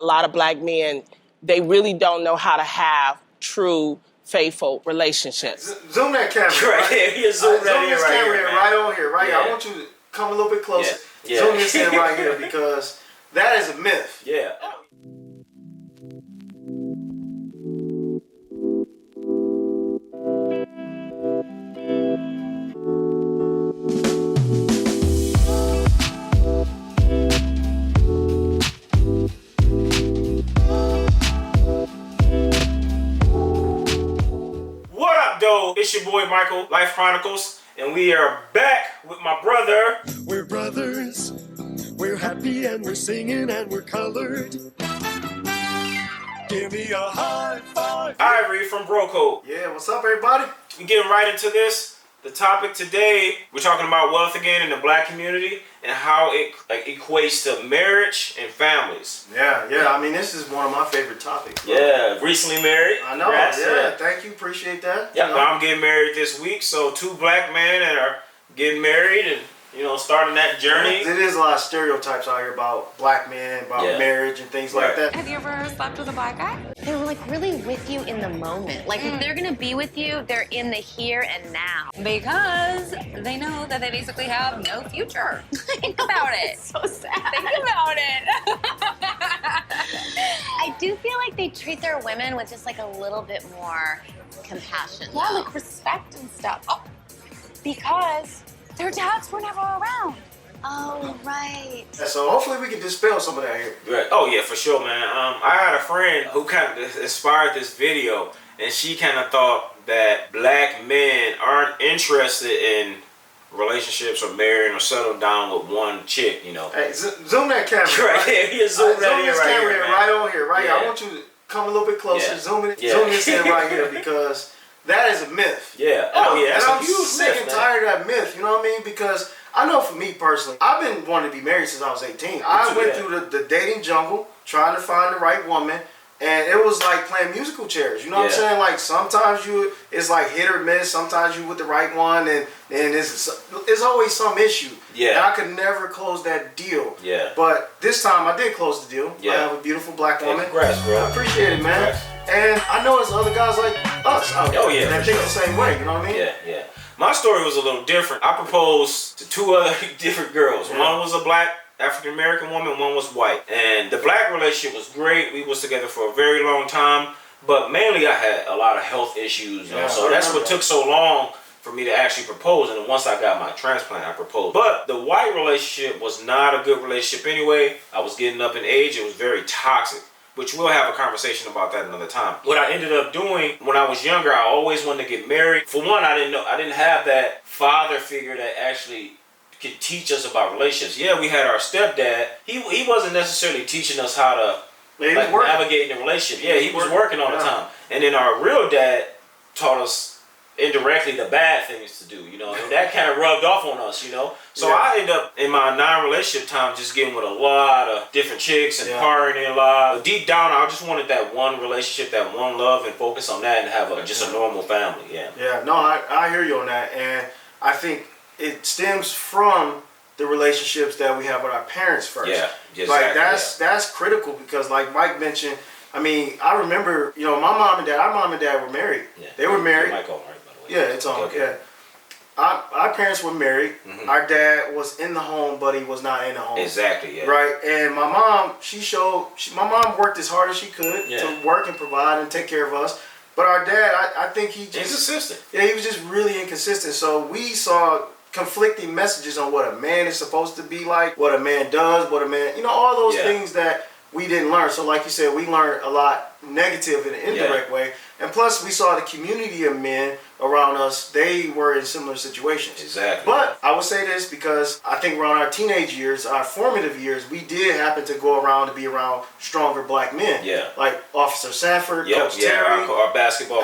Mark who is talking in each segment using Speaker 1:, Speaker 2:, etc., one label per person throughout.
Speaker 1: A lot of black men, they really don't know how to have true, faithful relationships.
Speaker 2: Zoom that camera.
Speaker 3: Right here. You zoom that
Speaker 2: this
Speaker 3: right
Speaker 2: camera
Speaker 3: here, man.
Speaker 2: right on here, right
Speaker 3: Yeah.
Speaker 2: here. I want you to come a little bit closer.
Speaker 3: Yeah.
Speaker 2: Zoom this in right here because that is a myth.
Speaker 3: Yeah. What up, though? It's your boy Michael, Life Chronicles, and we are back with my brother.
Speaker 4: We're brothers, we're happy and we're singing and we're colored. Give me a high five.
Speaker 3: Ivory from Bro Code.
Speaker 2: Yeah, what's up, everybody?
Speaker 3: We getting right into this. The topic today, we're talking about wealth again in the black community and how it equates to marriage and families.
Speaker 2: Yeah. I mean, this is one of my favorite topics. Bro.
Speaker 3: Yeah, recently married.
Speaker 2: I know.
Speaker 3: Congrats.
Speaker 2: Yeah, thank you. Appreciate that.
Speaker 3: Yeah,
Speaker 2: You know?
Speaker 3: I'm getting married this week, so two black men that are getting married and starting that journey.
Speaker 2: There is a lot of stereotypes out here about black men, about marriage and things like that.
Speaker 5: Have you ever slept with a black guy?
Speaker 6: They're like really with you in the moment. Like if they're gonna be with you, they're in the here and now.
Speaker 5: Because they know that they basically have no future. Think about it.
Speaker 6: So sad.
Speaker 5: Think about it.
Speaker 6: I do feel like they treat their women with just like a little bit more compassion.
Speaker 5: Yeah,
Speaker 6: though.
Speaker 5: like respect and stuff. Oh, because their dads were never around.
Speaker 6: Oh, right.
Speaker 2: And so hopefully we can dispel some of that here.
Speaker 3: Right. Oh yeah, for sure, man. I had a friend who kind of inspired this video, and she kind of thought that black men aren't interested in relationships or marrying or settling down with one chick,
Speaker 2: Hey, zoom that camera.
Speaker 3: Right here. You zoom that in
Speaker 2: this
Speaker 3: right
Speaker 2: camera
Speaker 3: here, man.
Speaker 2: right on here, right here.
Speaker 3: Yeah.
Speaker 2: I want you to come a little bit closer.
Speaker 3: Yeah.
Speaker 2: Zoom
Speaker 3: Yeah.
Speaker 2: this in right here because that is a myth.
Speaker 3: Yeah. Oh yeah, that's
Speaker 2: and
Speaker 3: a
Speaker 2: I'm
Speaker 3: huge
Speaker 2: sick
Speaker 3: myth,
Speaker 2: and
Speaker 3: man.
Speaker 2: tired of that myth. You know what I mean? Because I know for me personally, I've been wanting to be married since I was 18. I went through the dating jungle trying to find the right woman. And it was like playing musical chairs. You know what I'm saying? Like sometimes it's like hit or miss. Sometimes you with the right one, and it's always some issue.
Speaker 3: Yeah.
Speaker 2: And I could never close that deal.
Speaker 3: Yeah.
Speaker 2: But this time I did close the deal.
Speaker 3: Yeah.
Speaker 2: I have a beautiful black woman.
Speaker 3: Congrats, bro.
Speaker 2: I appreciate it, man.
Speaker 3: Congrats.
Speaker 2: And I know there's other guys like us out there
Speaker 3: Oh, yeah,
Speaker 2: that
Speaker 3: for
Speaker 2: think
Speaker 3: sure.
Speaker 2: the same way. You know what I mean?
Speaker 3: Yeah. My story was a little different. I proposed to two other different girls.
Speaker 2: Yeah.
Speaker 3: One was a black African American woman, one was white. And the black relationship was great. We was together for a very long time. But mainly I had a lot of health issues. So that's what took so long for me to actually propose. And then once I got my transplant, I proposed. But the white relationship was not a good relationship anyway. I was getting up in age. It was very toxic, which we'll have a conversation about that another time. What I ended up doing when I was younger, I always wanted to get married. For one, I didn't have that father figure that actually could teach us about relationships. Yeah, we had our stepdad. He wasn't necessarily teaching us how to navigate in a relationship. Yeah, he was working all the time. And then our real dad taught us indirectly the bad things to do, and that kind of rubbed off on us, So I ended up in my non-relationship time just getting with a lot of different chicks and partying a lot. But deep down, I just wanted that one relationship, that one love, and focus on that and have just a normal family.
Speaker 2: Yeah, no, I hear you on that. And I think it stems from the relationships that we have with our parents first.
Speaker 3: Yeah, exactly.
Speaker 2: Like that's critical because like Mike mentioned, I mean, I remember, our mom and dad were married.
Speaker 3: Yeah.
Speaker 2: They were married.
Speaker 3: Mic on, right, by the way.
Speaker 2: Yeah, it's on.
Speaker 3: Okay.
Speaker 2: Yeah. Our parents were married. Mm-hmm. Our dad was in the home, but he was not in the home.
Speaker 3: Exactly, yeah.
Speaker 2: Right? And my mom, my mom worked as hard as she could to work and provide and take care of us. But our dad, I think he just...
Speaker 3: Inconsistent.
Speaker 2: Yeah, he was just really inconsistent. So we saw conflicting messages on what a man is supposed to be like, what a man does, what a man... all those things that we didn't learn. So like you said, we learned a lot negative in an indirect way. And plus, we saw the community of men around us, they were in similar situations.
Speaker 3: Exactly.
Speaker 2: But I would say this because I think around our teenage years, our formative years, we did happen to go around to be around stronger black men.
Speaker 3: Yeah.
Speaker 2: Like Officer Sanford, Coach Terry.
Speaker 3: Our basketball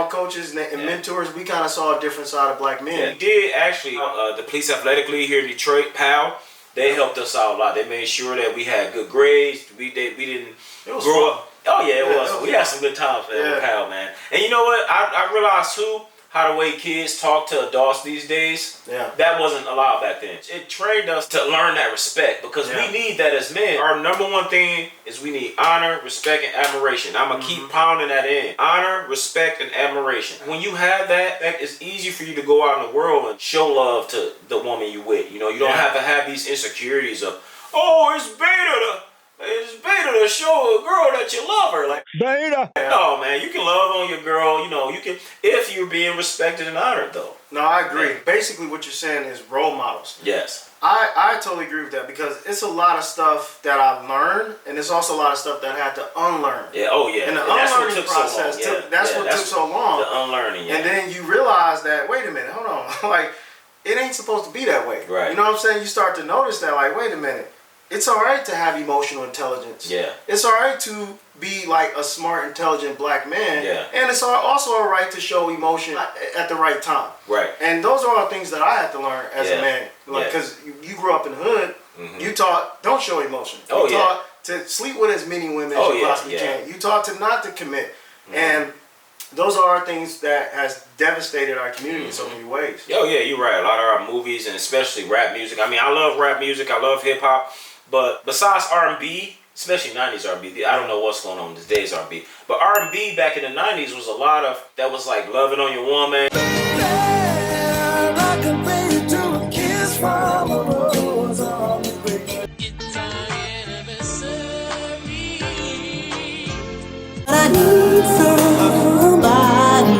Speaker 3: coaches.
Speaker 2: Coaches and mentors. We kind of saw a different side of black men.
Speaker 3: Yeah. We did actually, the Police Athletic League here in Detroit, PAL, they helped us out a lot. They made sure that we had good grades. We didn't grow up. Oh yeah, it was. We had some good times, man, with PAL, man. And you know what? I realized too how the way kids talk to adults these days, that wasn't allowed back then. It trained us to learn that respect because we need that as men. Our number one thing is we need honor, respect, and admiration. I'm going to keep pounding that in. Honor, respect, and admiration. When you have that, it's easy for you to go out in the world and show love to the woman you with. You know, you don't have to have these insecurities of, oh, it's better to show a girl that you love her. Like, beta. No, man, you can love on your girl. You know, you can, if you're being respected and honored, though.
Speaker 2: No, I agree. Basically, what you're saying is role models.
Speaker 3: Yes.
Speaker 2: I totally agree with that because it's a lot of stuff that I've learned, and it's also a lot of stuff that I had to unlearn.
Speaker 3: Yeah. Oh, yeah.
Speaker 2: And the unlearning process that's what took so long.
Speaker 3: The unlearning. Yeah.
Speaker 2: And then you realize that, wait a minute, hold on, like it ain't supposed to be that way.
Speaker 3: Right.
Speaker 2: You know what I'm saying? You start to notice that, like, wait a minute. It's all right to have emotional intelligence.
Speaker 3: Yeah.
Speaker 2: It's all right to be like a smart, intelligent black man.
Speaker 3: Yeah.
Speaker 2: And it's also all right to show emotion at the right time.
Speaker 3: Right.
Speaker 2: And those are all things that I had to learn as a man. Like, because you grew up in the hood, you taught don't show emotion. You taught to sleep with as many women as you possibly can. You taught to not to commit. And those are things that has devastated our community in so many ways.
Speaker 3: Oh yeah, you're right. A lot of our movies and especially rap music. I mean, I love rap music. I love hip hop. But besides R&B, especially 90s R&B, I don't know what's going on today's R&B. But R&B back in the 90s was a lot of, that was like loving on your woman.
Speaker 7: I need somebody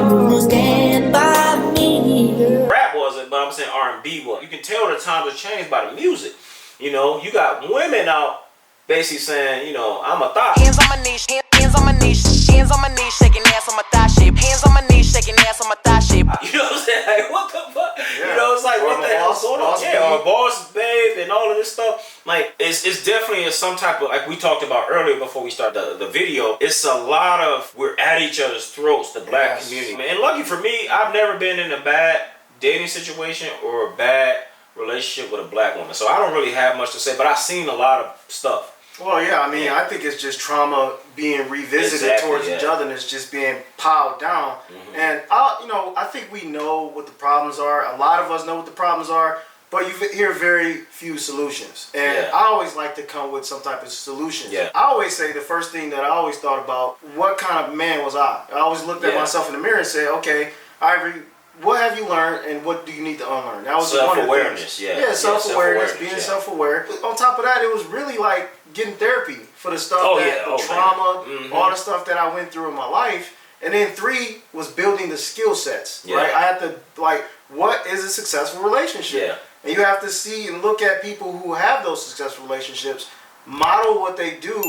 Speaker 7: who stand by me.
Speaker 3: Rap wasn't, but I'm saying R&B was. You can tell the times have changed by the music. You know, you got women out basically saying, you know, I'm a thot.
Speaker 8: Hands on my knees, hands on my knees, hands on my knees, shaking ass on my thigh shape. Hands on my knees, shaking ass on my thigh shape.
Speaker 3: You know what I'm saying? Like, what the fuck? Yeah. You know, it's like, what the hell's going on? Yeah, or boss babe and all of this stuff. Like, it's definitely some type of, like we talked about earlier before we start the video, it's a lot of, we're at each other's throats, the black community. And lucky for me, I've never been in a bad dating situation or a bad relationship with a black woman. So I don't really have much to say, but I've seen a lot of stuff.
Speaker 2: Well, yeah, I mean, I think it's just trauma being revisited towards each other, and it's just being piled down. And I think we know what the problems are. A lot of us know what the problems are, but you hear very few solutions. And I always like to come with some type of solution. I always say the first thing that I always thought about, what kind of man was I? I always looked at myself in the mirror and said, okay, Ivory, what have you learned and what do you need to unlearn? That was
Speaker 3: self-awareness.
Speaker 2: Self-awareness, being self-aware. On top of that, it was really like getting therapy for the stuff the trauma, all the stuff that I went through in my life. And then 3 was building the skill sets, right? I had to, like, what is a successful relationship? And you have to see and look at people who have those successful relationships, model what they do,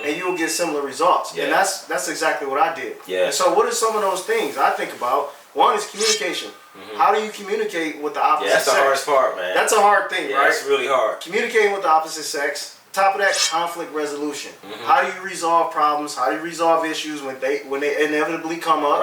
Speaker 2: and you'll get similar results. And that's exactly what I did. And so what are some of those things I think about? One is communication. How do you communicate with the opposite sex?
Speaker 3: That's the hardest part, man.
Speaker 2: That's a hard thing, right?
Speaker 3: It's really hard.
Speaker 2: Communicating with the opposite sex. Top of that, conflict resolution. How do you resolve problems? How do you resolve issues when they inevitably come up?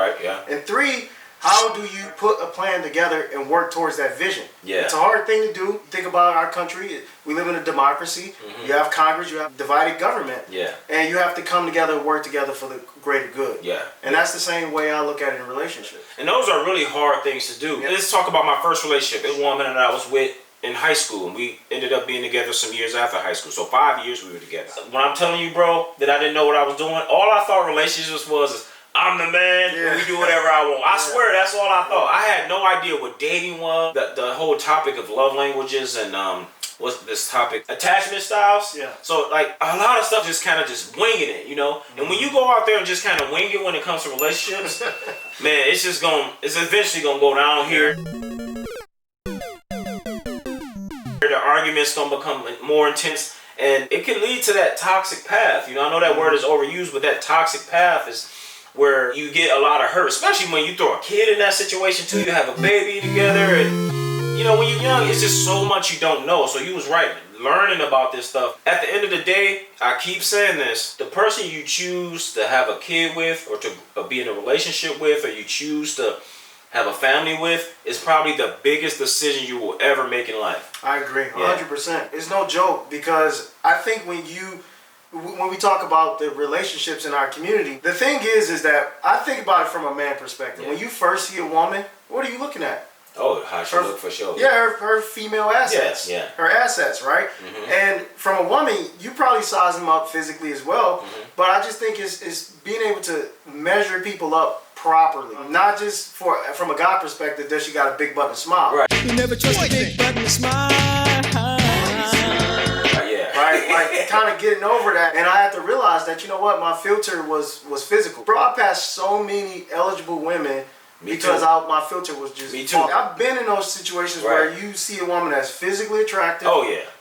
Speaker 2: And 3, how do you put a plan together and work towards that vision? It's a hard thing to do. Think about our country. We live in a democracy. You have Congress. You have divided government. And you have to come together and work together for the greater good. And that's the same way I look at it in relationships.
Speaker 3: And those are really hard things to do. Let's talk about my first relationship. A woman that I was with in high school, and we ended up being together some years after high school. So 5 years we were together. When I'm telling you, bro, that I didn't know what I was doing, all I thought relationships was I'm the man, and we do whatever I want. I swear, that's all I thought. I had no idea what dating was, the whole topic of love languages, and what's this topic? Attachment styles. So, like, a lot of stuff just kind of just winging it, you know? And when you go out there and just kind of wing it when it comes to relationships, man, it's eventually going to go down here. The arguments gonna become more intense, and it can lead to that toxic path. You know, I know that word is overused, but that toxic path is where you get a lot of hurt, especially when you throw a kid in that situation too. You have a baby together, and you know, when you're young, it's just so much you don't know. So you was right, learning about this stuff. At the end of the day, I keep saying this: the person you choose to have a kid with, or to be in a relationship with, or you choose to have a family with, is probably the biggest decision you will ever make in life.
Speaker 2: I agree, 100%. It's no joke, because I think when when we talk about the relationships in our community, the thing is that I think about it from a man perspective. When you first see a woman, what are you looking at?
Speaker 3: Oh, how she look for sure.
Speaker 2: Yeah, her female assets.
Speaker 3: Yeah.
Speaker 2: Her assets, right? And from a woman, you probably size them up physically as well. But I just think it's being able to measure people up properly. Not just from a guy perspective, does she got a big butt and smile.
Speaker 3: Right.
Speaker 4: You never trust a big button smile.
Speaker 2: Right, like kind of getting over that, and I had to realize that, you know what, my filter was physical. Bro, I passed so many eligible women because my filter was just.
Speaker 3: Me too.
Speaker 2: I've been in those situations where you see a woman that's physically attractive,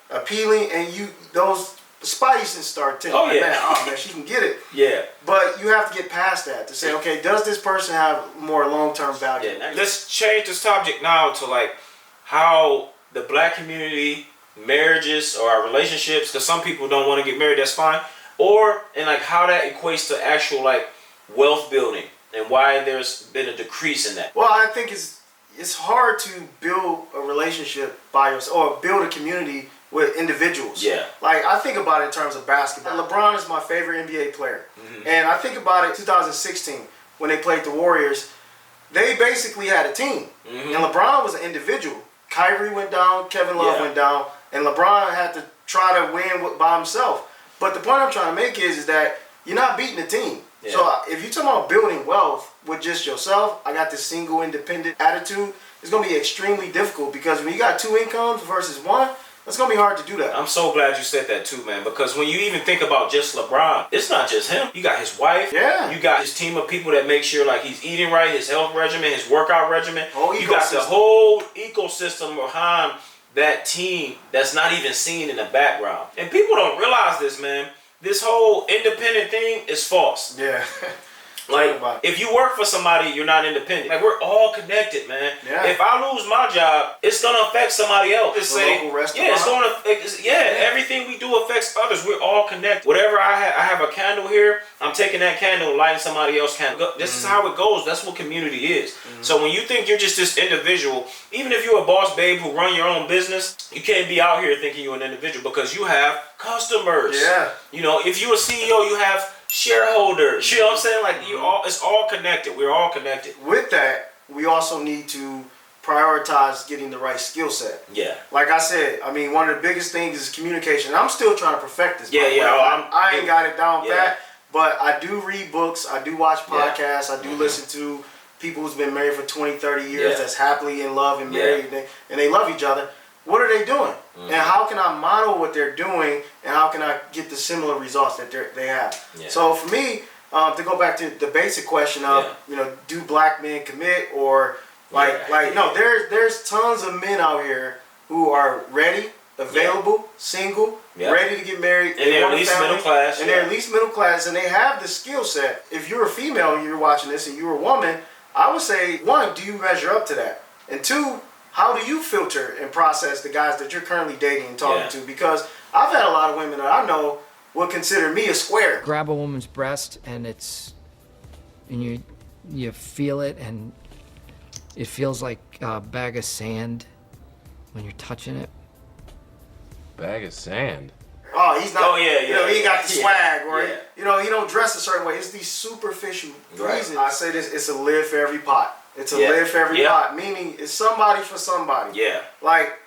Speaker 2: appealing, and those spidey senses start tingling.
Speaker 3: Oh yeah,
Speaker 2: man, she can get it.
Speaker 3: Yeah.
Speaker 2: But you have to get past that to say, okay, does this person have more long-term value?
Speaker 3: Yeah. Let's change the subject now to like how the black community, marriages or our relationships, because some people don't want to get married, that's fine, and like how that equates to actual like wealth building and why there's been a decrease in that.
Speaker 2: Well, I think it's hard to build a relationship by yourself or build a community with individuals.
Speaker 3: Yeah.
Speaker 2: Like, I think about it in terms of basketball. LeBron is my favorite NBA player. And I think about it 2016 when they played the Warriors. They basically had a team. And LeBron was an individual. Kyrie went down, Kevin Love went down, and LeBron had to try to win by himself. But the point I'm trying to make is that you're not beating the team. Yeah. So if you're talking about building wealth with just yourself, I got this single independent attitude, it's going to be extremely difficult because when you got two incomes versus one, it's going to be hard to do that.
Speaker 3: I'm so glad you said that too, man, because when you even think about just LeBron, it's not just him. You got his wife.
Speaker 2: Yeah.
Speaker 3: You got his team of people that make sure like he's eating right, his health regimen, his workout regimen. You got the whole ecosystem behind that team that's not even seen in the background. And people don't realize this, man. This whole independent thing is false.
Speaker 2: Yeah.
Speaker 3: Like, if you work for somebody, you're not independent. Like, we're all connected, man. Yeah. If I lose my job, it's going to affect somebody else. Just say, it's going to, everything we do affects others. We're all connected. Whatever I have a candle here, I'm taking that candle and lighting somebody else's candle. This is how it goes. That's what community is. So when you think you're just this individual, even if you're a boss babe who run your own business, you can't be out here thinking you're an individual because you have customers.
Speaker 2: Yeah.
Speaker 3: You know, if you're a CEO, you have shareholders. You know what I'm saying? Like, it's all connected. We're all connected.
Speaker 2: With that, we also need to prioritize getting the right skill set.
Speaker 3: Yeah.
Speaker 2: Like I said, I mean, one of the biggest things is communication. I'm still trying to perfect this. I ain't got it down pat, but I do read books. I do watch podcasts. I do listen to people who's been married for 20, 30 years that's happily in love and married and they love each other. What are they doing? And how can I model what they're doing? And how can I get the similar results that they have? Yeah. So for me, to go back to the basic question of, do black men commit or no, there's tons of men out here who are ready, available, single, ready to get married.
Speaker 3: And they're at least middle class.
Speaker 2: And they're at least middle class and they have the skill set. If you're a female and you're watching this and you're a woman, I would say, one, do you measure up to that? And two, how do you filter and process the guys that you're currently dating and talking to? Because I've had a lot of women that I know would consider me a square.
Speaker 9: Grab a woman's breast and you feel it and it feels like a bag of sand when you're touching it.
Speaker 10: Bag of sand?
Speaker 2: Oh, he's not.
Speaker 3: Oh, yeah.
Speaker 2: He got the swag, or he don't dress a certain way. It's these superficial reasons. I say this: it's a lid for every pot. It's a lid for every pot. Meaning, it's somebody for somebody.
Speaker 3: Yeah.
Speaker 2: Like,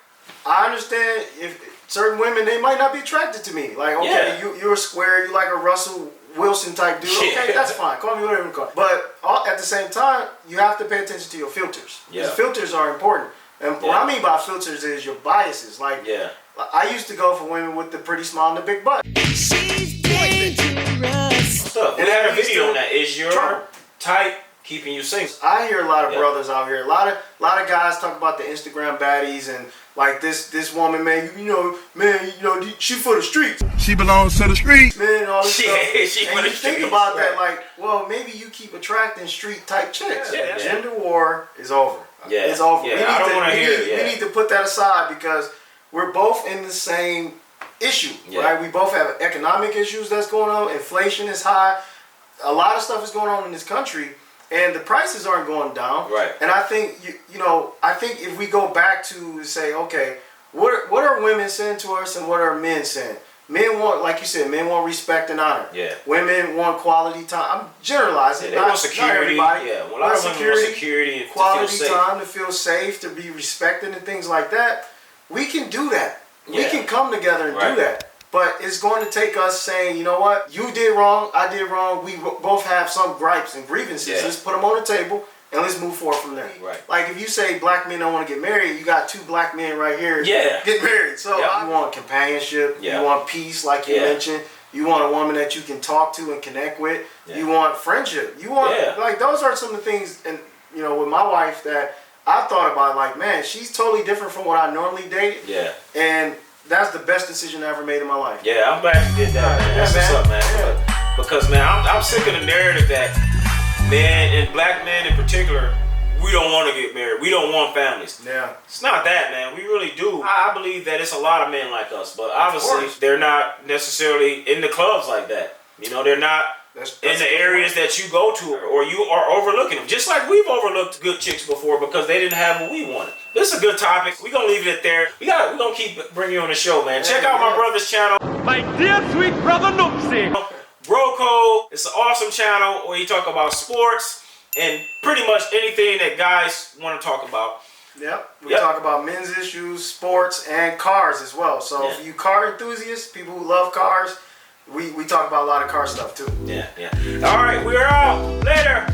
Speaker 2: I understand if certain women they might not be attracted to me. Like, okay, you're a square. You like a Russell Wilson type dude. Okay, that's fine. Call me whatever you call. But at the same time, you have to pay attention to your filters. Because filters are important. And what I mean by filters is your biases. Like, I used to go for women with the pretty smile and the big butt.
Speaker 7: She's dangerous.
Speaker 3: What's up? We had a video on that. Is your type keeping you single?
Speaker 2: I hear a lot of brothers out here. A lot of guys talk about the Instagram baddies and like this woman, man. She for the streets.
Speaker 4: She belongs to the streets.
Speaker 2: Man, all this stuff.
Speaker 3: She
Speaker 2: and you think about that, like, well, maybe you keep attracting street type chicks. Gender war is over. It's over.
Speaker 3: I don't want to hear it.
Speaker 2: We need to put that aside because we're both in the same issue, right? We both have economic issues that's going on. Inflation is high. A lot of stuff is going on in this country, and the prices aren't going down.
Speaker 3: Right.
Speaker 2: And I think I think if we go back to say, okay, what are women saying to us, and what are men saying? Men want, like you said, men want respect and honor.
Speaker 3: Yeah.
Speaker 2: Women want quality time. I'm generalizing.
Speaker 3: Yeah, they want security. Yeah, well, a lot of women want security and
Speaker 2: quality
Speaker 3: to feel safe.
Speaker 2: time, to feel safe, to be respected and things like that. We can do that.
Speaker 3: Yeah.
Speaker 2: We can come together and do that. But it's going to take us saying, you know what? You did wrong. I did wrong. We both have some gripes and grievances.
Speaker 3: Yeah.
Speaker 2: Let's put them on the table. And let's move forward from there.
Speaker 3: Right.
Speaker 2: Like if you say black men don't want to get married, you got 2 black men right here get married. So you want companionship. You want peace, like you mentioned. You want a woman that you can talk to and connect with. You want friendship. You want like those are some of the things, and you know, with my wife that I thought about. Like, man, she's totally different from what I normally date. Yeah. And that's the best decision I ever made in my life.
Speaker 3: Yeah, I'm glad you did that, man. That's what's up, man. Yeah. Because man, I'm sick of the narrative that men and black men in particular, we don't want to get married. We don't want families. Yeah. It's not that, man. We really do. I believe that it's a lot of men like us, but obviously they're not necessarily in the clubs like that. You know, they're not in the areas that you go to, or you are overlooking them. Just like we've overlooked good chicks before because they didn't have what we wanted. This is a good topic. We're going to leave it there. We're going to keep bringing you on the show, man. Check out my brother's channel. My dear sweet brother Noopsy. Bro Code. It's an awesome channel where you talk about sports and pretty much anything that guys want to talk about.
Speaker 2: Yep. We talk about men's issues, sports, and cars as well. So if you car enthusiasts, people who love cars, we talk about a lot of car stuff too.
Speaker 3: Yeah, yeah. All right, we're out. Later.